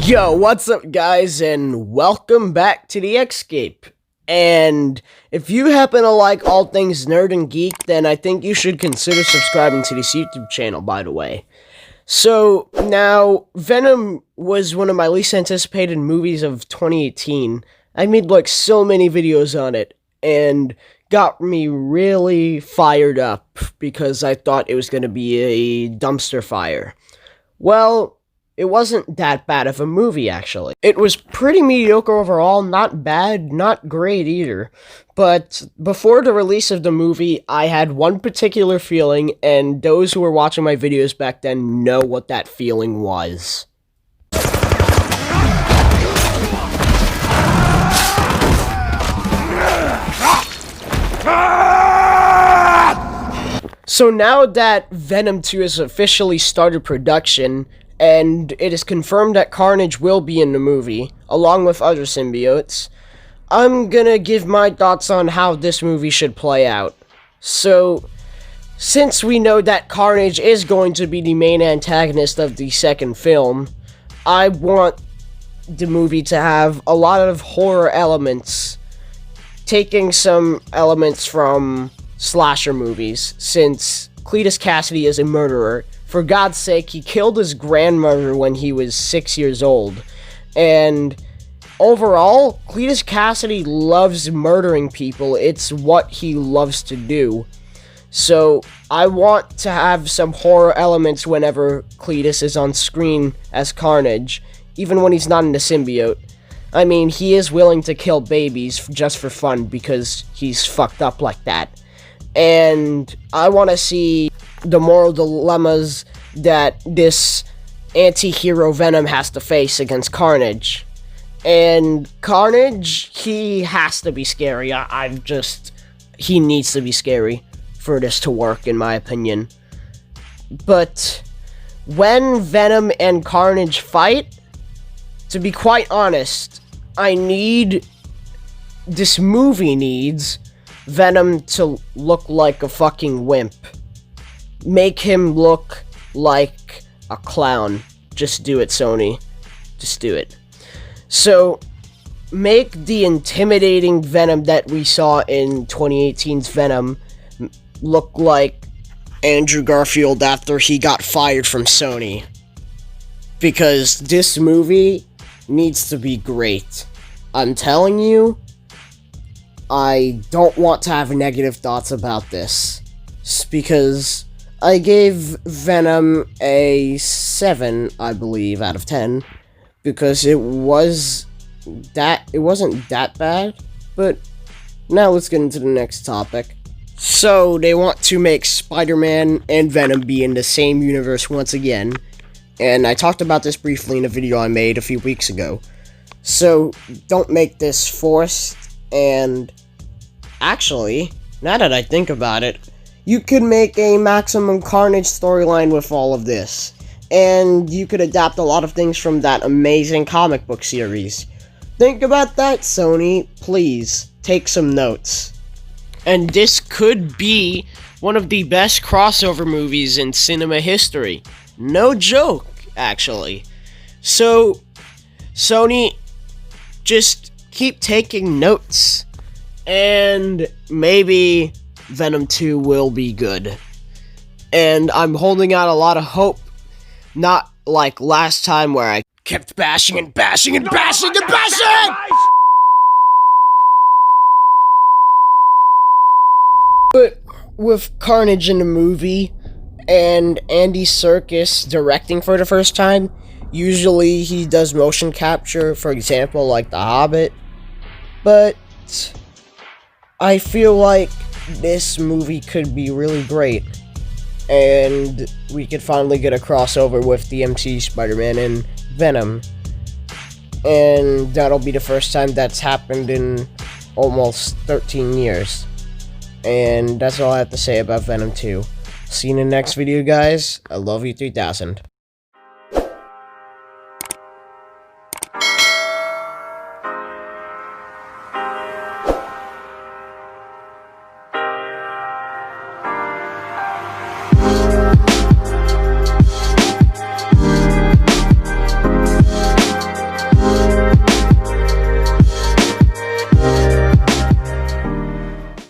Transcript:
Yo, what's up guys, and welcome back to the Escape. And if you happen to like all things nerd and geek, then I think you should consider subscribing to this YouTube channel, by the way. So, now, Venom was one of my least anticipated movies of 2018. I made like so many videos on it, and got me really fired up, because I thought it was going to be a dumpster fire. Well, it wasn't that bad of a movie, actually. It was pretty mediocre overall, not bad, not great either. But before the release of the movie, I had one particular feeling, and those who were watching my videos back then know what that feeling was. So now that Venom 2 has officially started production, and it is confirmed that Carnage will be in the movie, along with other symbiotes, I'm gonna give my thoughts on how this movie should play out. So, since we know that Carnage is going to be the main antagonist of the second film, I want the movie to have a lot of horror elements, taking some elements from slasher movies, since Cletus Cassidy is a murderer. For God's sake, he killed his grandmother when he was 6 years old. And overall, Cletus Cassidy loves murdering people. It's what he loves to do. So, I want to have some horror elements whenever Cletus is on screen as Carnage, even when he's not in the symbiote. I mean, he is willing to kill babies just for fun, because he's fucked up like that. And I want to see the moral dilemmas that this anti-hero Venom has to face against Carnage. And Carnage, he has to be scary. He needs to be scary for this to work, in my opinion. But when Venom and Carnage fight, to be quite honest, this movie needs Venom to look like a fucking wimp. Make him look like a clown. Just do it, Sony. Just do it. So, make the intimidating Venom that we saw in 2018's Venom look like Andrew Garfield after he got fired from Sony. Because this movie needs to be great. I'm telling you, I don't want to have negative thoughts about this. Because I gave Venom a 7, I believe, out of 10. Because it wasn't that bad. But now let's get into the next topic. So, they want to make Spider-Man and Venom be in the same universe once again. And I talked about this briefly in a video I made a few weeks ago. So, don't make this forced. And actually, now that I think about it, you could make a Maximum Carnage storyline with all of this. And you could adapt a lot of things from that amazing comic book series. Think about that, Sony. Please, take some notes. And this could be one of the best crossover movies in cinema history. No joke, actually. So, Sony, just keep taking notes. And maybe Venom 2 will be good. And I'm holding out a lot of hope. Not like last time where I kept bashing and bashing and bashing and bashing! But with Carnage in the movie, and Andy Serkis directing for the first time, usually he does motion capture, for example, like The Hobbit. But I feel like this movie could be really great, and we could finally get a crossover with the MCU Spider-Man and Venom. And that'll be the first time that's happened in almost 13 years. And that's all I have to say about Venom 2. See you in the next video, guys. I love you 3000.